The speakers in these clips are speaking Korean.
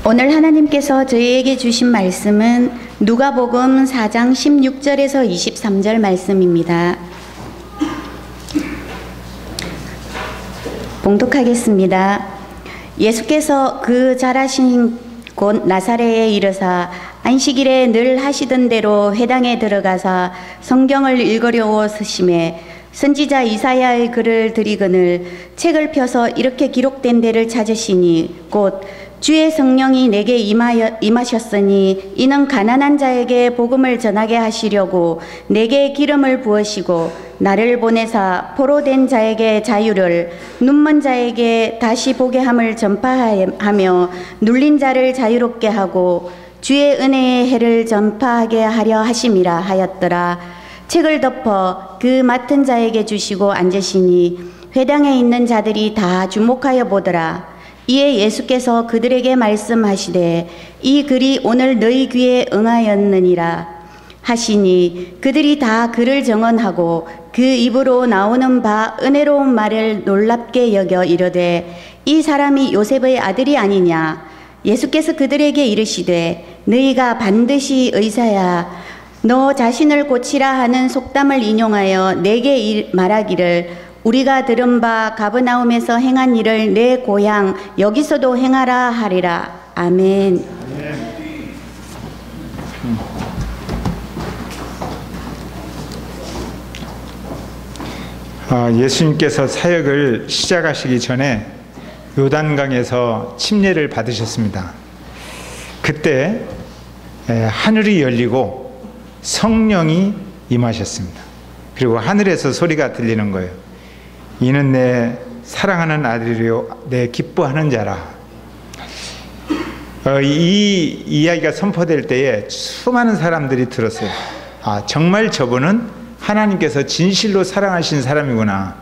오늘 하나님께서 저희에게 주신 말씀은 누가복음 4장 16절에서 23절 말씀입니다. 봉독하겠습니다. 예수께서 그 자라신 곳 나사렛에 이르사 안식일에 늘 하시던 대로 회당에 들어가사 성경을 읽으려고 서심해 선지자 이사야의 글을 들이거늘 책을 펴서 이렇게 기록된 데를 찾으시니 곧 주의 성령이 내게 임하셨으니 이는 가난한 자에게 복음을 전하게 하시려고 내게 기름을 부으시고 나를 보내사 포로된 자에게 자유를 눈먼 자에게 다시 보게 함을 전파하며 눌린 자를 자유롭게 하고 주의 은혜의 해를 전파하게 하려 하심이라 하였더라. 책을 덮어 그 맡은 자에게 주시고 앉으시니 회당에 있는 자들이 다 주목하여 보더라. 이에 예수께서 그들에게 말씀하시되 이 글이 오늘 너희 귀에 응하였느니라 하시니 그들이 다 글을 정언하고 그 입으로 나오는 바 은혜로운 말을 놀랍게 여겨 이르되 이 사람이 요셉의 아들이 아니냐. 예수께서 그들에게 이르시되 너희가 반드시 의사야 너 자신을 고치라 하는 속담을 인용하여 내게 말하기를 우리가 들은 바 가버나움에서 행한 일을 내 고향 여기서도 행하라 하리라. 아멘. 예수님께서 사역을 시작하시기 전에 요단강에서 침례를 받으셨습니다. 그때 하늘이 열리고 성령이 임하셨습니다. 그리고 하늘에서 소리가 들리는 거예요. 이는 내 사랑하는 아들이요 내 기뻐하는 자라. 이 이야기가 선포될 때에 수많은 사람들이 들었어요. 아, 정말 저분은 하나님께서 진실로 사랑하신 사람이구나.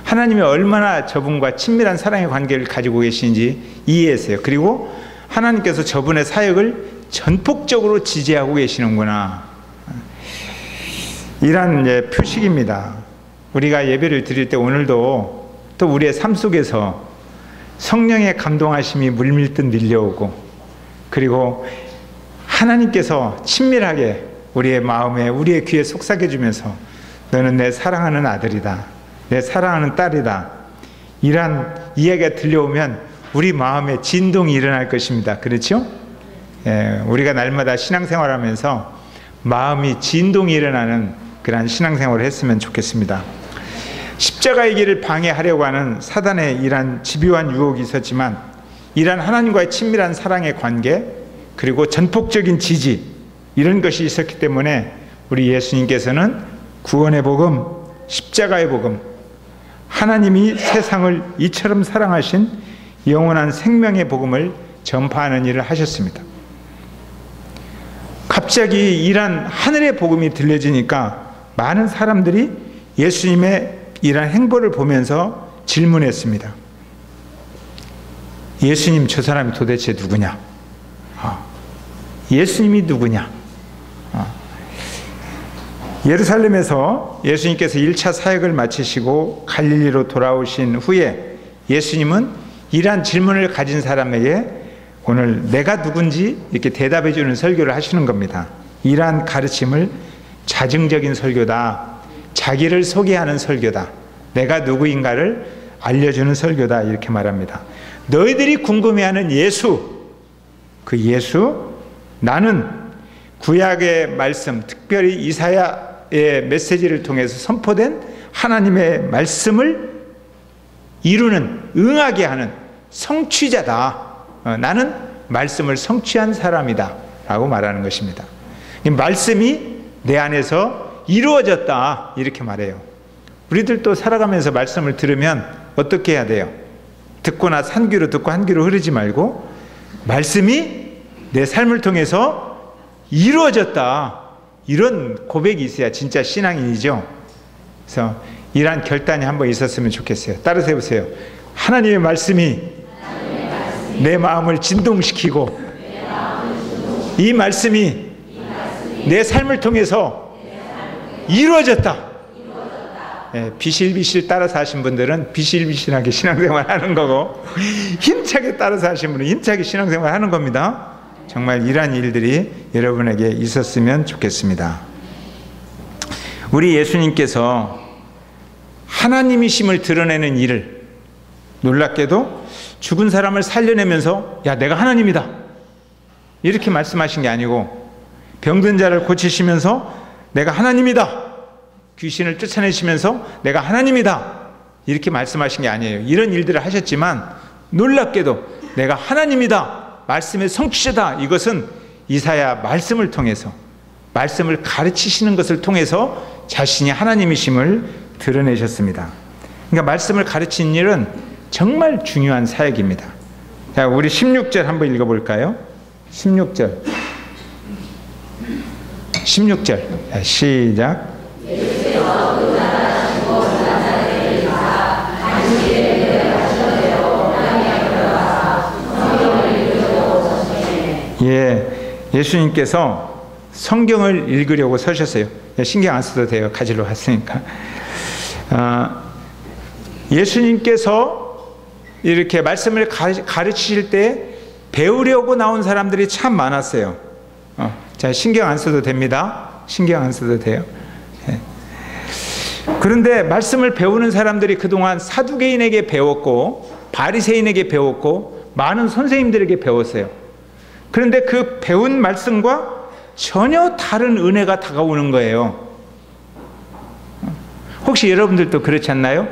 하나님이 얼마나 저분과 친밀한 사랑의 관계를 가지고 계신지 이해했어요. 그리고 하나님께서 저분의 사역을 전폭적으로 지지하고 계시는구나. 이런 표식입니다. 우리가 예배를 드릴 때 오늘도 또 우리의 삶 속에서 성령의 감동하심이 물밀듯 밀려오고 그리고 하나님께서 친밀하게 우리의 마음에 우리의 귀에 속삭여주면서 너는 내 사랑하는 아들이다. 내 사랑하는 딸이다. 이런 이야기가 들려오면 우리 마음에 진동이 일어날 것입니다. 그렇죠? 우리가 날마다 신앙생활하면서 마음이 진동이 일어나는 그런 신앙생활을 했으면 좋겠습니다. 십자가의 길을 방해하려고 하는 사단의 이러한 집요한 유혹이 있었지만 이러한 하나님과의 친밀한 사랑의 관계 그리고 전폭적인 지지 이런 것이 있었기 때문에 우리 예수님께서는 구원의 복음, 십자가의 복음, 하나님이 세상을 이처럼 사랑하신 영원한 생명의 복음을 전파하는 일을 하셨습니다. 갑자기 이러한 하늘의 복음이 들려지니까 많은 사람들이 예수님의 이러한 행보를 보면서 질문했습니다. 예수님, 저 사람이 도대체 누구냐? 예수님이 누구냐? 예루살렘에서 예수님께서 1차 사역을 마치시고 갈릴리로 돌아오신 후에 예수님은 이러한 질문을 가진 사람에게 오늘 내가 누군지 이렇게 대답해 주는 설교를 하시는 겁니다. 이러한 가르침을 자증적인 설교다. 자기를 소개하는 설교다. 내가 누구인가를 알려주는 설교다. 이렇게 말합니다. 너희들이 궁금해하는 예수, 그 예수, 나는 구약의 말씀, 특별히 이사야의 메시지를 통해서 선포된 하나님의 말씀을 이루는, 응하게 하는 성취자다. 나는 말씀을 성취한 사람이다. 라고 말하는 것입니다. 말씀이 내 안에서 이루어졌다. 이렇게 말해요. 우리들도 살아가면서 말씀을 들으면 어떻게 해야 돼요? 듣거나 한 귀로 듣고 한 귀로 흐르지 말고 말씀이 내 삶을 통해서 이루어졌다. 이런 고백이 있어야 진짜 신앙인이죠. 그래서 이러한 결단이 한번 있었으면 좋겠어요. 따라서 해보세요. 하나님의 말씀이 내 마음을 진동시키고 이 말씀이 내 삶을 통해서 이루어졌다. 비실비실 따라서 하신 분들은 비실비실하게 신앙생활 하는 거고, 힘차게 따라서 하신 분은 힘차게 신앙생활 하는 겁니다. 정말 이러한 일들이 여러분에게 있었으면 좋겠습니다. 우리 예수님께서 하나님이심을 드러내는 일을 놀랍게도 죽은 사람을 살려내면서 야, 내가 하나님이다 이렇게 말씀하신 게 아니고, 병든 자를 고치시면서 내가 하나님이다, 귀신을 쫓아내시면서 내가 하나님이다 이렇게 말씀하신 게 아니에요. 이런 일들을 하셨지만 놀랍게도 내가 하나님이다, 말씀의 성취자다, 이것은 이사야 말씀을 통해서, 말씀을 가르치시는 것을 통해서 자신이 하나님이심을 드러내셨습니다. 그러니까 말씀을 가르치는 일은 정말 중요한 사역입니다. 자, 우리 16절 한번 읽어볼까요? 16절 시작. 예수님께서 성경을 읽으려고 서셨어요. 신경 안 써도 돼요. 가지러 갔으니까. 예수님께서 이렇게 말씀을 가르치실 때 배우려고 나온 사람들이 참 많았어요. 자, 신경 안 써도 됩니다. 신경 안 써도 돼요. 그런데 말씀을 배우는 사람들이 그동안 사두개인에게 배웠고 바리새인에게 배웠고 많은 선생님들에게 배웠어요. 그런데 그 배운 말씀과 전혀 다른 은혜가 다가오는 거예요. 혹시 여러분들도 그렇지 않나요?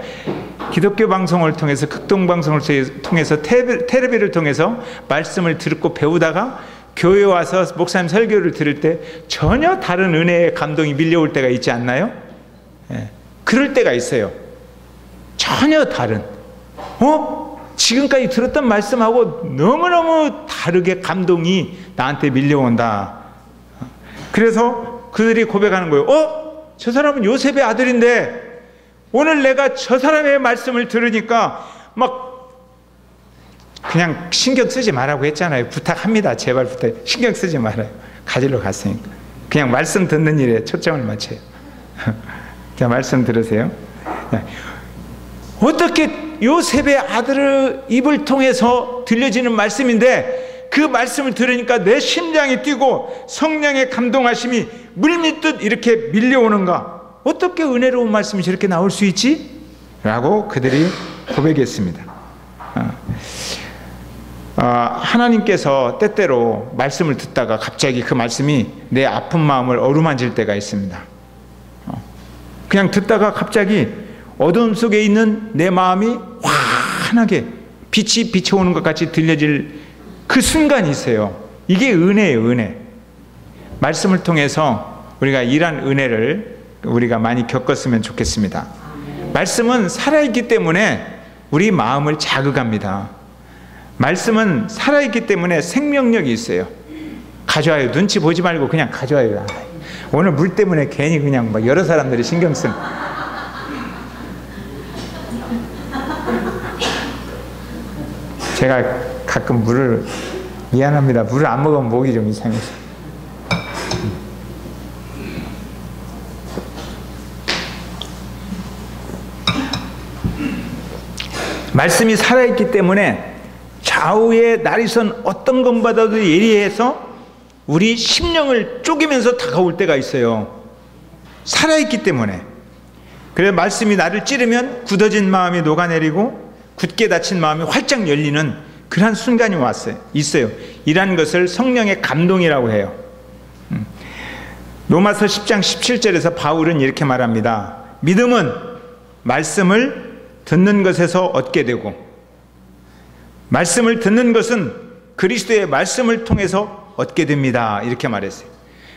기독교 방송을 통해서, 극동 방송을 통해서, 텔레비를 통해서 말씀을 듣고 배우다가 교회 와서 목사님 설교를 들을 때 전혀 다른 은혜의 감동이 밀려올 때가 있지 않나요? 그럴 때가 있어요. 전혀 다른, 지금까지 들었던 말씀하고 너무너무 다르게 감동이 나한테 밀려온다. 그래서 그들이 고백하는 거예요. 저 사람은 요셉의 아들인데 오늘 내가 저 사람의 말씀을 들으니까 막 그냥 신경 쓰지 말라고 했잖아요. 부탁합니다. 제발 부탁. 신경 쓰지 말아요. 가지러 갔으니까. 그냥 말씀 듣는 일에 초점을 맞춰요. 자, 말씀 들으세요. 어떻게 요셉의 아들의 입을 통해서 들려지는 말씀인데 그 말씀을 들으니까 내 심장이 뛰고 성령의 감동하심이 물밀듯 이렇게 밀려오는가? 어떻게 은혜로운 말씀이 저렇게 나올 수 있지? 라고 그들이 고백했습니다. 하나님께서 때때로 말씀을 듣다가 갑자기 그 말씀이 내 아픈 마음을 어루만질 때가 있습니다. 그냥 듣다가 갑자기 어두움 속에 있는 내 마음이 환하게 빛이 비춰오는 것 같이 들려질 그 순간이 있어요. 이게 은혜예요, 은혜. 말씀을 통해서 우리가 이러한 은혜를 우리가 많이 겪었으면 좋겠습니다. 말씀은 살아있기 때문에 우리 마음을 자극합니다. 말씀은 살아있기 때문에 생명력이 있어요. 가져와요. 눈치 보지 말고 그냥 가져와요. 오늘 물 때문에 괜히 그냥 막 여러 사람들이 신경 쓴. 제가 가끔 물을, 미안합니다. 물을 안 먹으면 목이 좀 이상해서. 말씀이 살아있기 때문에 좌우의 날이선 어떤 것보다도 예리해서 우리 심령을 쪼개면서 다가올 때가 있어요. 살아있기 때문에. 그래서 말씀이 나를 찌르면 굳어진 마음이 녹아내리고 굳게 닫힌 마음이 활짝 열리는 그러한 순간이 있어요. 이러한 것을 성령의 감동이라고 해요. 로마서 10장 17절에서 바울은 이렇게 말합니다. 믿음은 말씀을 듣는 것에서 얻게 되고, 말씀을 듣는 것은 그리스도의 말씀을 통해서 얻게 됩니다. 이렇게 말했어요.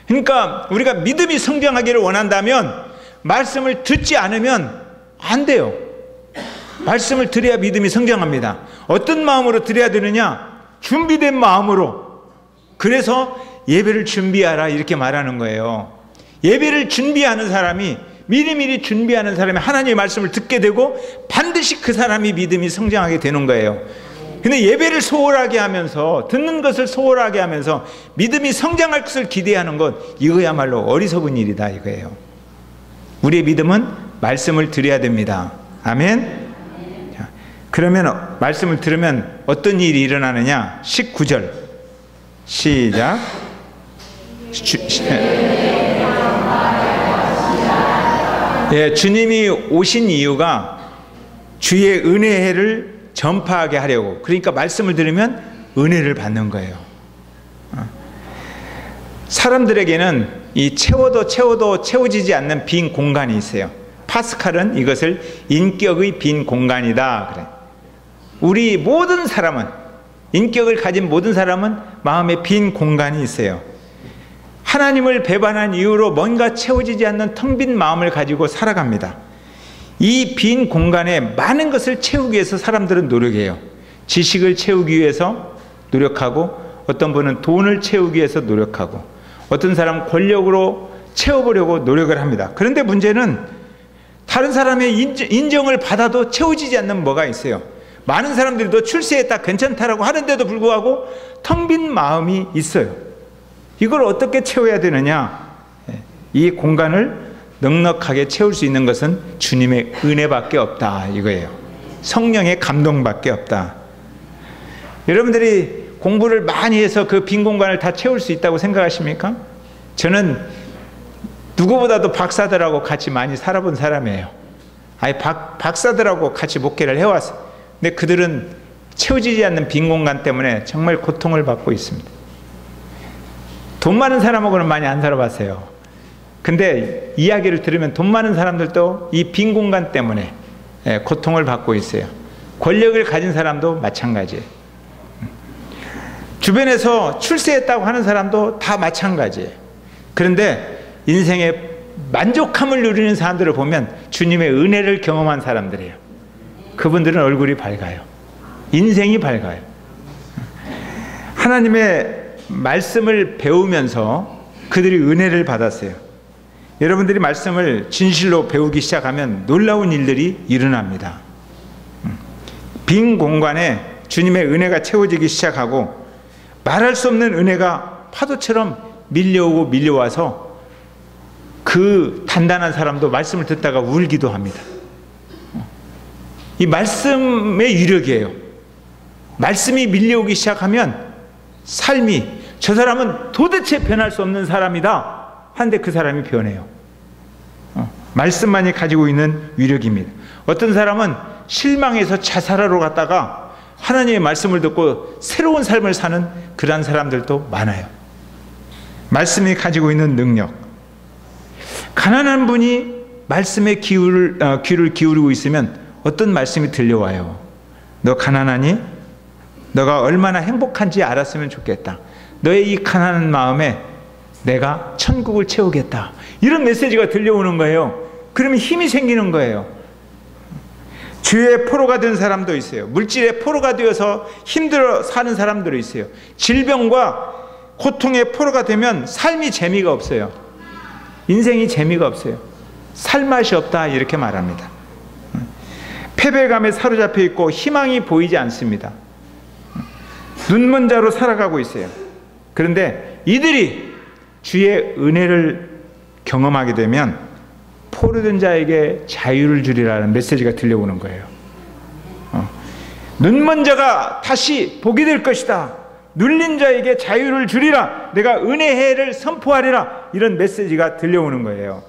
그러니까 우리가 믿음이 성장하기를 원한다면 말씀을 듣지 않으면 안 돼요. 말씀을 들어야 믿음이 성장합니다. 어떤 마음으로 들어야 되느냐? 준비된 마음으로. 그래서 예배를 준비하라 이렇게 말하는 거예요. 예배를 준비하는 사람이, 미리미리 준비하는 사람이 하나님의 말씀을 듣게 되고 반드시 그 사람이 믿음이 성장하게 되는 거예요. 근데 예배를 소홀하게 하면서, 듣는 것을 소홀하게 하면서 믿음이 성장할 것을 기대하는 것, 이거야말로 어리석은 일이다 이거예요. 우리의 믿음은 말씀을 드려야 됩니다. 아멘. 자, 그러면 말씀을 들으면 어떤 일이 일어나느냐? 19절 시작. 예, 주님이 오신 이유가 주의 은혜를 전파하게 하려고. 그러니까 말씀을 들으면 은혜를 받는 거예요. 사람들에게는 이 채워도 채워지지 않는 빈 공간이 있어요. 파스칼은 이것을 인격의 빈 공간이다 그래. 우리 모든 사람은, 인격을 가진 모든 사람은 마음에 빈 공간이 있어요. 하나님을 배반한 이유로 뭔가 채워지지 않는 텅 빈 마음을 가지고 살아갑니다. 이 빈 공간에 많은 것을 채우기 위해서 사람들은 노력해요. 지식을 채우기 위해서 노력하고, 어떤 분은 돈을 채우기 위해서 노력하고, 어떤 사람은 권력으로 채워보려고 노력을 합니다. 그런데 문제는 다른 사람의 인정을 받아도 채워지지 않는 뭐가 있어요. 많은 사람들이 너 출세했다 괜찮다라고 하는데도 불구하고 텅 빈 마음이 있어요. 이걸 어떻게 채워야 되느냐? 이 공간을 넉넉하게 채울 수 있는 것은 주님의 은혜밖에 없다 이거예요. 성령의 감동밖에 없다. 여러분들이 공부를 많이 해서 그 빈 공간을 다 채울 수 있다고 생각하십니까? 저는 누구보다도 박사들하고 같이 많이 살아본 사람이에요. 아니 박사들하고 같이 목회를 해왔어요. 근데 그들은 채워지지 않는 빈 공간 때문에 정말 고통을 받고 있습니다. 돈 많은 사람하고는 많이 안 살아봤어요. 근데 이야기를 들으면 돈 많은 사람들도 이 빈 공간 때문에 고통을 받고 있어요. 권력을 가진 사람도 마찬가지예요. 주변에서 출세했다고 하는 사람도 다 마찬가지예요. 그런데 인생의 만족함을 누리는 사람들을 보면 주님의 은혜를 경험한 사람들이에요. 그분들은 얼굴이 밝아요. 인생이 밝아요. 하나님의 말씀을 배우면서 그들이 은혜를 받았어요. 여러분들이 말씀을 진실로 배우기 시작하면 놀라운 일들이 일어납니다. 빈 공간에 주님의 은혜가 채워지기 시작하고, 말할 수 없는 은혜가 파도처럼 밀려오고 밀려와서 그 단단한 사람도 말씀을 듣다가 울기도 합니다. 이 말씀의 위력이에요. 말씀이 밀려오기 시작하면 삶이, 저 사람은 도대체 변할 수 없는 사람이다 하는데 그 사람이 변해요. 말씀만이 가지고 있는 위력입니다. 어떤 사람은 실망해서 자살하러 갔다가 하나님의 말씀을 듣고 새로운 삶을 사는 그러한 사람들도 많아요. 말씀이 가지고 있는 능력. 가난한 분이 말씀에 귀를 기울이고 있으면 어떤 말씀이 들려와요. 너 가난하니? 너가 얼마나 행복한지 알았으면 좋겠다. 너의 이 가난한 마음에 내가 천국을 채우겠다. 이런 메시지가 들려오는 거예요. 그러면 힘이 생기는 거예요. 죄의 포로가 된 사람도 있어요. 물질의 포로가 되어서 힘들어 사는 사람들도 있어요. 질병과 고통의 포로가 되면 삶이 재미가 없어요. 인생이 재미가 없어요. 살맛이 없다 이렇게 말합니다. 패배감에 사로잡혀 있고 희망이 보이지 않습니다. 눈먼 자로 살아가고 있어요. 그런데 이들이 주의 은혜를 경험하게 되면 포로된 자에게 자유를 주리라는 메시지가 들려오는 거예요. 눈먼 자가 다시 보게 될 것이다. 눌린 자에게 자유를 주리라. 내가 은혜의 해를 선포하리라. 이런 메시지가 들려오는 거예요.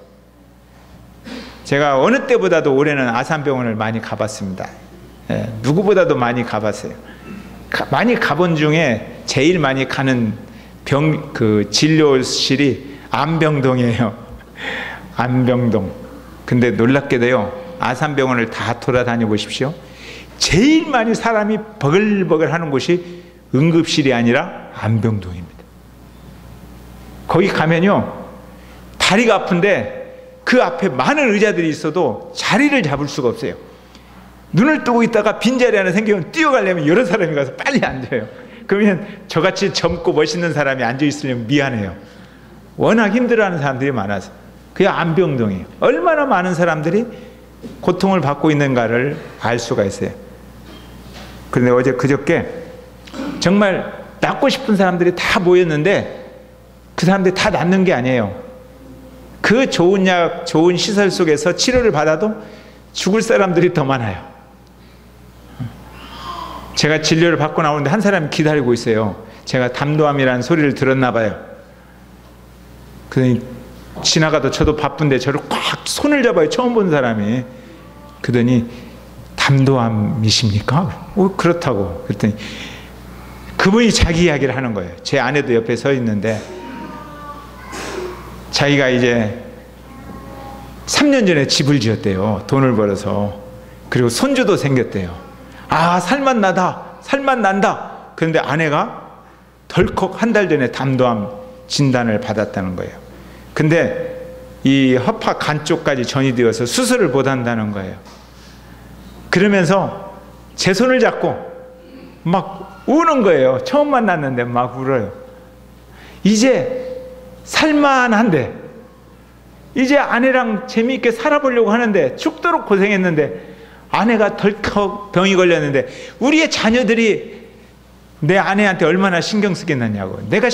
제가 어느 때보다도 올해는 아산병원을 많이 가봤습니다. 누구보다도 많이 가봤어요. 많이 가본 중에 제일 많이 가는 진료실이 안병동이에요. 안병동. 근데 놀랍게도요, 아산병원을 다 돌아다녀 보십시오. 제일 많이 사람이 버글버글 하는 곳이 응급실이 아니라 안병동입니다. 거기 가면요, 다리가 아픈데 그 앞에 많은 의자들이 있어도 자리를 잡을 수가 없어요. 눈을 뜨고 있다가 빈자리 하나 생기면 뛰어가려면 여러 사람이 가서 빨리 앉아요. 그러면 저같이 젊고 멋있는 사람이 앉아있으려면 미안해요. 워낙 힘들어하는 사람들이 많아서. 그게 안병동이에요. 얼마나 많은 사람들이 고통을 받고 있는가를 알 수가 있어요. 그런데 그저께 정말 낫고 싶은 사람들이 다 모였는데 그 사람들이 다 낫는 게 아니에요. 그 좋은 약, 좋은 시설 속에서 치료를 받아도 죽을 사람들이 더 많아요. 제가 진료를 받고 나오는데 한 사람이 기다리고 있어요. 제가 담도암이라는 소리를 들었나 봐요. 그러니 지나가도 저도 바쁜데 저를 꽉 손을 잡아요. 처음 본 사람이. 그러더니 담도암이십니까? 그렇다고. 그랬더니 그분이 자기 이야기를 하는 거예요. 제 아내도 옆에 서 있는데 자기가 이제 3년 전에 집을 지었대요. 돈을 벌어서. 그리고 손주도 생겼대요. 아, 살만 난다. 그런데 아내가 덜컥 한 달 전에 담도암 진단을 받았다는 거예요. 근데 이 허파 간 쪽까지 전이 되어서 수술을 못 한다는 거예요. 그러면서 제 손을 잡고 막 우는 거예요. 처음 만났는데 막 울어요. 이제 살만한데, 이제 아내랑 재미있게 살아보려고 하는데, 죽도록 고생했는데 아내가 덜컥 병이 걸렸는데 우리의 자녀들이 내 아내한테 얼마나 신경 쓰겠느냐고. 내가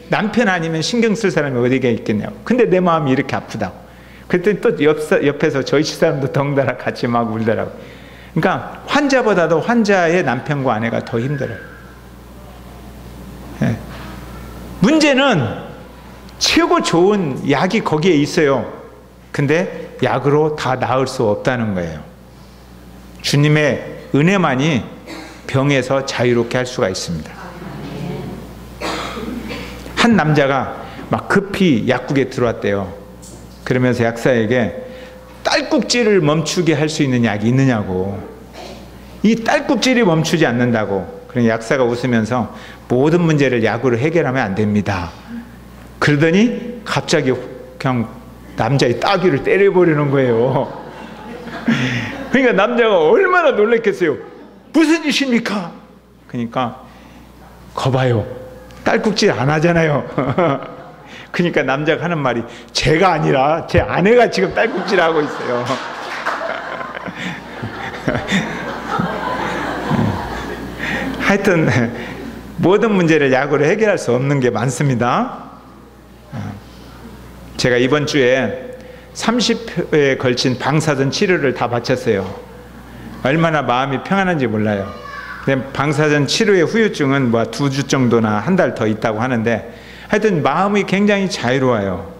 남편 아니면 신경 쓸 사람이 어디가 있겠냐고. 근데 내 마음이 이렇게 아프다고. 그랬더니 또 옆에서 저희 집사람도 덩달아 같이 막 울더라고. 그러니까 환자보다도 환자의 남편과 아내가 더 힘들어요. 네. 문제는 최고 좋은 약이 거기에 있어요. 근데 약으로 다 나을 수 없다는 거예요. 주님의 은혜만이 병에서 자유롭게 할 수가 있습니다. 한 남자가 막 급히 약국에 들어왔대요. 그러면서 약사에게 딸꾹질을 멈추게 할 수 있는 약이 있느냐고. 이 딸꾹질이 멈추지 않는다고. 그러니 약사가 웃으면서 모든 문제를 약으로 해결하면 안 됩니다. 그러더니 갑자기 그냥 남자의 따귀를 때려버리는 거예요. 그러니까 남자가 얼마나 놀랐겠어요. 무슨 짓입니까? 그러니까 거봐요. 딸꾹질 안 하잖아요. 그러니까 남자가 하는 말이, 제가 아니라 제 아내가 지금 딸꾹질하고 있어요. 하여튼 모든 문제를 약으로 해결할 수 없는 게 많습니다. 제가 이번 주에 30회에 걸친 방사선 치료를 다 마쳤어요. 얼마나 마음이 평안한지 몰라요. 방사선 치료의 후유증은 뭐 2주 정도나 한 달 더 있다고 하는데, 하여튼 마음이 굉장히 자유로워요.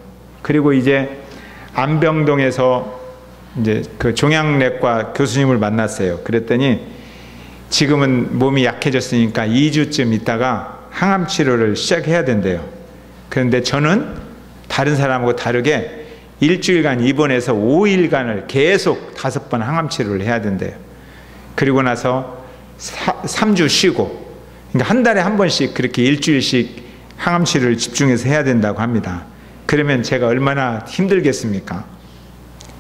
그리고 이제 안병동에서 이제 그 종양내과 교수님을 만났어요. 그랬더니 지금은 몸이 약해졌으니까 2주쯤 있다가 항암 치료를 시작해야 된대요. 그런데 저는 다른 사람하고 다르게 일주일간 입원해서 5일간을 계속 5번 항암 치료를 해야 된대요. 그리고 나서 3주 쉬고, 그러니까 한 달에 한 번씩 그렇게 일주일씩 항암 치료를 집중해서 해야 된다고 합니다. 그러면 제가 얼마나 힘들겠습니까?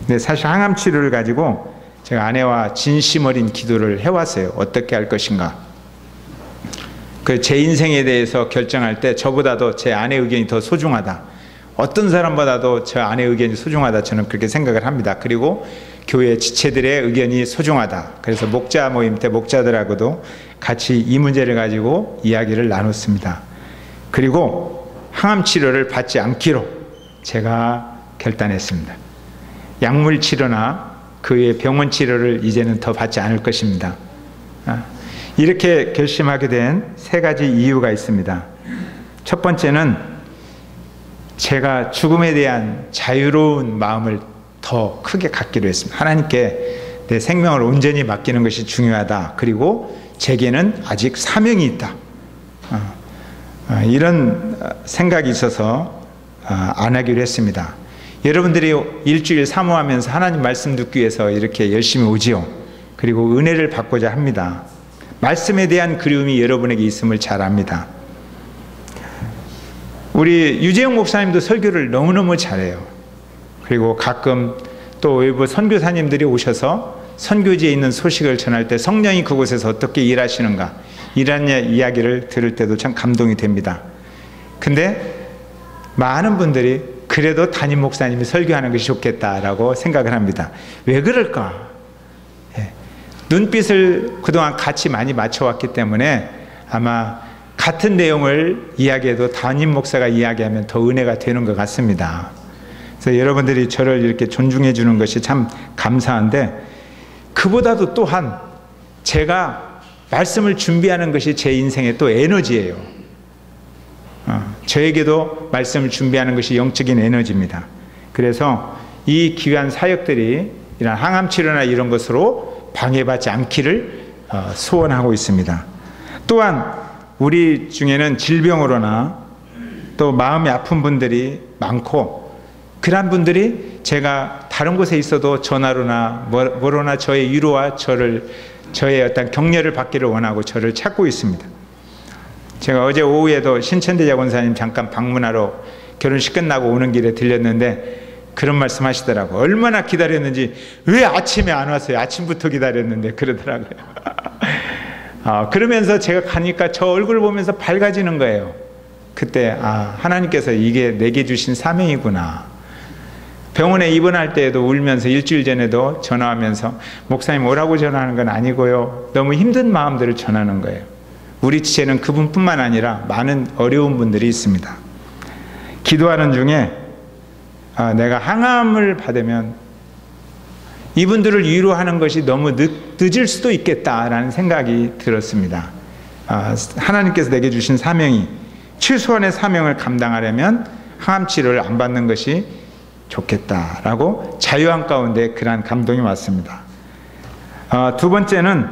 근데 사실 항암 치료를 가지고 제가 아내와 진심 어린 기도를 해왔어요. 어떻게 할 것인가. 제 인생에 대해서 결정할 때 저보다도 제 아내 의견이 더 소중하다. 어떤 사람보다도 저 아내 의견이 소중하다. 저는 그렇게 생각을 합니다. 그리고 교회 지체들의 의견이 소중하다. 그래서 목자 모임 때 목자들하고도 같이 이 문제를 가지고 이야기를 나눴습니다. 그리고 항암 치료를 받지 않기로 제가 결단했습니다. 약물 치료나 그 외 병원 치료를 이제는 더 받지 않을 것입니다. 이렇게 결심하게 된 3가지 이유가 있습니다. 첫 번째는 제가 죽음에 대한 자유로운 마음을 더 크게 갖기로 했습니다. 하나님께 내 생명을 온전히 맡기는 것이 중요하다. 그리고 제게는 아직 사명이 있다. 이런 생각이 있어서 안 하기로 했습니다. 여러분들이 일주일 사모하면서 하나님 말씀 듣기 위해서 이렇게 열심히 오지요. 그리고 은혜를 받고자 합니다. 말씀에 대한 그리움이 여러분에게 있음을 잘 압니다. 우리 유재영 목사님도 설교를 너무너무 잘해요. 그리고 가끔 또 외부 선교사님들이 오셔서 선교지에 있는 소식을 전할 때 성령이 그곳에서 어떻게 일하시는가, 이런 이야기를 들을 때도 참 감동이 됩니다. 근데 많은 분들이 그래도 담임 목사님이 설교하는 것이 좋겠다라고 생각을 합니다. 왜 그럴까? 눈빛을 그동안 같이 많이 맞춰왔기 때문에 아마 같은 내용을 이야기해도 담임 목사가 이야기하면 더 은혜가 되는 것 같습니다. 그래서 여러분들이 저를 이렇게 존중해 주는 것이 참 감사한데, 그보다도 또한 제가 말씀을 준비하는 것이 제 인생의 또 에너지예요. 저에게도 말씀을 준비하는 것이 영적인 에너지입니다. 그래서 이 귀한 사역들이 이런 항암치료나 이런 것으로 방해받지 않기를 소원하고 있습니다. 또한 우리 중에는 질병으로나 또 마음이 아픈 분들이 많고, 그런 분들이 제가 다른 곳에 있어도 전화로나 뭐로나 저의 위로와 저의 어떤 격려를 받기를 원하고 저를 찾고 있습니다. 제가 어제 오후에도 신천대자 권사님 잠깐 방문하러 결혼식 끝나고 오는 길에 들렸는데 그런 말씀 하시더라고요. 얼마나 기다렸는지, 왜 아침에 안 왔어요? 아침부터 기다렸는데, 그러더라고요. 그러면서 제가 가니까 저 얼굴 보면서 밝아지는 거예요. 그때 하나님께서 이게 내게 주신 사명이구나. 병원에 입원할 때에도 울면서 일주일 전에도 전화하면서, 목사님 오라고 전화하는 건 아니고요, 너무 힘든 마음들을 전하는 거예요. 우리 지체는 그분뿐만 아니라 많은 어려운 분들이 있습니다. 기도하는 중에 내가 항암을 받으면 이분들을 위로하는 것이 너무 늦을 수도 있겠다라는 생각이 들었습니다. 하나님께서 내게 주신 사명이, 최소한의 사명을 감당하려면 항암치료를 안 받는 것이 좋겠다라고 자유한 가운데 그러한 감동이 왔습니다. 두 번째는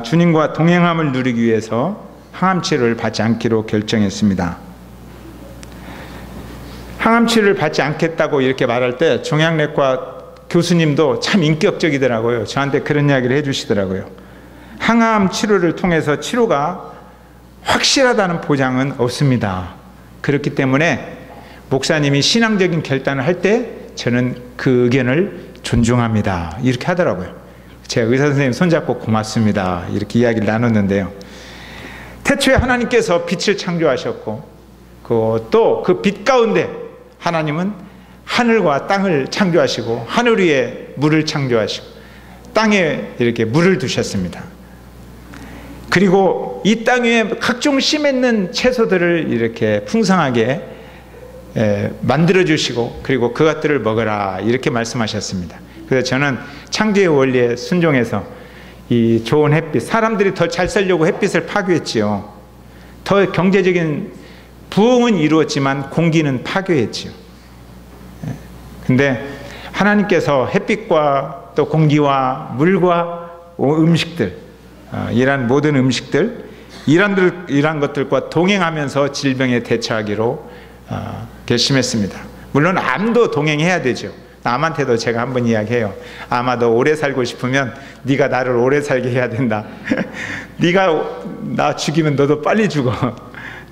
주님과 동행함을 누리기 위해서 항암치료를 받지 않기로 결정했습니다. 항암치료를 받지 않겠다고 이렇게 말할 때 종양내과 교수님도 참 인격적이더라고요. 저한테 그런 이야기를 해주시더라고요. 항암 치료를 통해서 치료가 확실하다는 보장은 없습니다. 그렇기 때문에 목사님이 신앙적인 결단을 할 때 저는 그 의견을 존중합니다. 이렇게 하더라고요. 제가 의사 선생님 손잡고 고맙습니다. 이렇게 이야기를 나눴는데요. 태초에 하나님께서 빛을 창조하셨고, 또 그 빛 가운데 하나님은 하늘과 땅을 창조하시고, 하늘 위에 물을 창조하시고, 땅에 이렇게 물을 두셨습니다. 그리고 이 땅 위에 각종 씨 맺는 채소들을 이렇게 풍성하게 만들어 주시고, 그리고 그것들을 먹어라 이렇게 말씀하셨습니다. 그래서 저는 창조의 원리에 순종해서 이 좋은 햇빛, 사람들이 더 잘 살려고 햇빛을 파괴했지요. 더 경제적인 부흥은 이루었지만 공기는 파괴했지요. 근데 하나님께서 햇빛과 또 공기와 물과 음식들, 이런 모든 음식들, 이런 것들과 동행하면서 질병에 대처하기로 결심했습니다. 물론 암도 동행해야 되죠. 암한테도 제가 한번 이야기해요. 암아, 너 오래 살고 싶으면 네가 나를 오래 살게 해야 된다. 네가 나 죽이면 너도 빨리 죽어.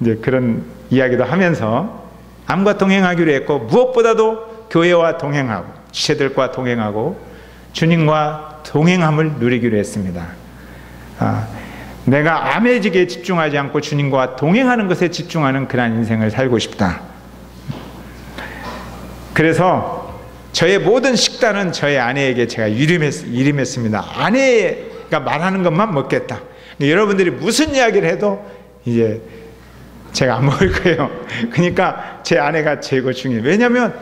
이제 그런 이야기도 하면서 암과 동행하기로 했고, 무엇보다도 교회와 동행하고 지체들과 동행하고 주님과 동행함을 누리기로 했습니다. 내가 암해지게 집중하지 않고 주님과 동행하는 것에 집중하는 그런 인생을 살고 싶다. 그래서 저의 모든 식단은 저의 아내에게 제가 이름했습니다. 아내가 말하는 것만 먹겠다. 여러분들이 무슨 이야기를 해도 이제 제가 안 먹을 거예요. 그러니까 제 아내가 제일 중요해요. 왜냐하면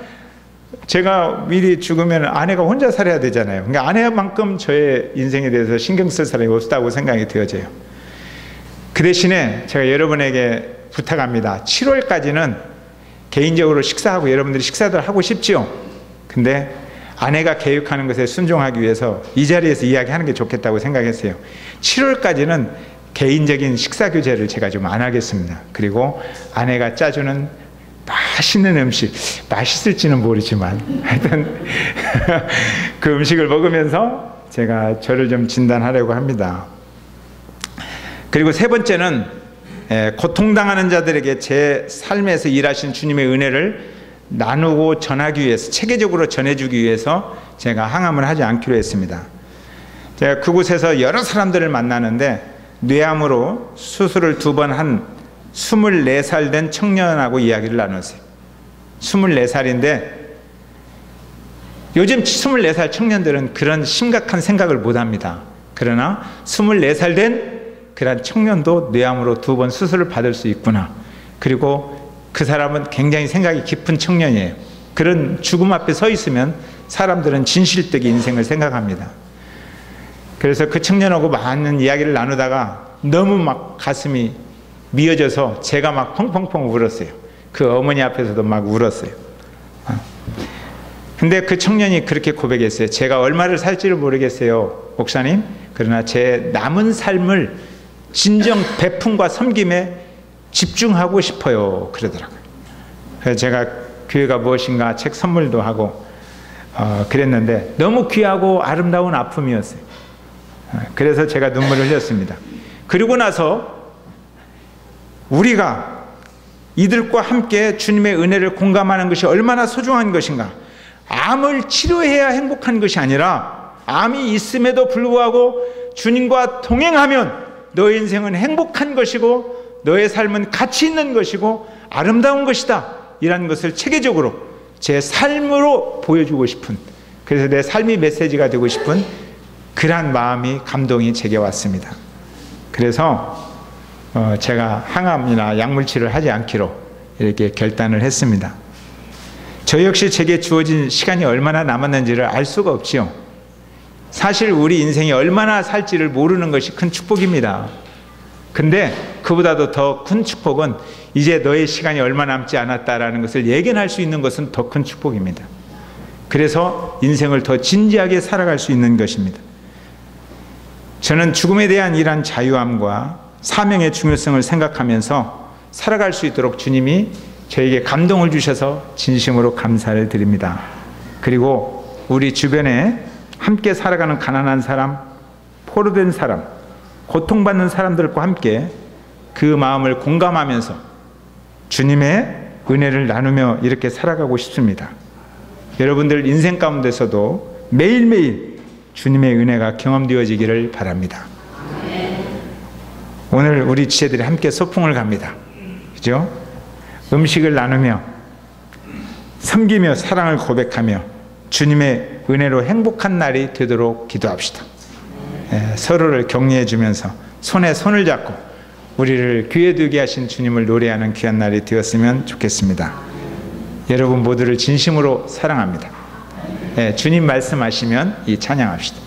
제가 미리 죽으면 아내가 혼자 살아야 되잖아요. 그러니까 아내만큼 저의 인생에 대해서 신경 쓸 사람이 없다고 생각이 되어져요. 그 대신에 제가 여러분에게 부탁합니다. 7월까지는 개인적으로 식사하고 여러분들이 식사들 하고 싶죠. 근데 아내가 계획하는 것에 순종하기 위해서 이 자리에서 이야기하는 게 좋겠다고 생각했어요. 7월까지는 개인적인 식사 교제를 제가 좀 안 하겠습니다. 그리고 아내가 짜주는 맛있는 음식, 맛있을지는 모르지만 하여튼 그 음식을 먹으면서 제가 저를 좀 진단하려고 합니다. 그리고 세 번째는 고통당하는 자들에게 제 삶에서 일하신 주님의 은혜를 나누고 전하기 위해서, 체계적으로 전해주기 위해서 제가 항암을 하지 않기로 했습니다. 제가 그곳에서 여러 사람들을 만나는데 뇌암으로 수술을 2번 한 24살 된 청년하고 이야기를 나눴어요. 24살인데 요즘 24살 청년들은 그런 심각한 생각을 못합니다. 그러나 24살 된 그런 청년도 뇌암으로 2번 수술을 받을 수 있구나. 그리고 그 사람은 굉장히 생각이 깊은 청년이에요. 그런 죽음 앞에 서 있으면 사람들은 진실되게 인생을 생각합니다. 그래서 그 청년하고 많은 이야기를 나누다가 너무 막 가슴이 미어져서 제가 막 펑펑펑 울었어요. 그 어머니 앞에서도 막 울었어요. 근데 그 청년이 그렇게 고백했어요. 제가 얼마를 살지를 모르겠어요, 목사님. 그러나 제 남은 삶을 진정 베품과 섬김에 집중하고 싶어요, 그러더라고요. 그래서 제가 교회가 무엇인가 책 선물도 하고 그랬는데 너무 귀하고 아름다운 아픔이었어요. 그래서 제가 눈물을 흘렸습니다. 그리고 나서 우리가 이들과 함께 주님의 은혜를 공감하는 것이 얼마나 소중한 것인가. 암을 치료해야 행복한 것이 아니라 암이 있음에도 불구하고 주님과 동행하면 너의 인생은 행복한 것이고 너의 삶은 가치 있는 것이고 아름다운 것이다, 이라는 것을 체계적으로 제 삶으로 보여주고 싶은, 그래서 내 삶이 메시지가 되고 싶은 그러한 마음이, 감동이 제게 왔습니다. 그래서 제가 항암이나 약물치료를 하지 않기로 이렇게 결단을 했습니다. 저 역시 제게 주어진 시간이 얼마나 남았는지를 알 수가 없지요. 사실 우리 인생이 얼마나 살지를 모르는 것이 큰 축복입니다. 근데 그보다도 더 큰 축복은 이제 너의 시간이 얼마 남지 않았다라는 것을 예견할 수 있는 것은 더 큰 축복입니다. 그래서 인생을 더 진지하게 살아갈 수 있는 것입니다. 저는 죽음에 대한 이러한 자유함과 사명의 중요성을 생각하면서 살아갈 수 있도록 주님이 저에게 감동을 주셔서 진심으로 감사를 드립니다. 그리고 우리 주변에 함께 살아가는 가난한 사람, 포로된 사람, 고통받는 사람들과 함께 그 마음을 공감하면서 주님의 은혜를 나누며 이렇게 살아가고 싶습니다. 여러분들 인생 가운데서도 매일매일 주님의 은혜가 경험되어지기를 바랍니다. 오늘 우리 지체들이 함께 소풍을 갑니다. 그죠? 음식을 나누며 섬기며 사랑을 고백하며 주님의 은혜로 행복한 날이 되도록 기도합시다. 서로를 격려해 주면서 손에 손을 잡고 우리를 귀에 두게 하신 주님을 노래하는 귀한 날이 되었으면 좋겠습니다. 여러분 모두를 진심으로 사랑합니다. 주님 말씀하시면 이 찬양합시다.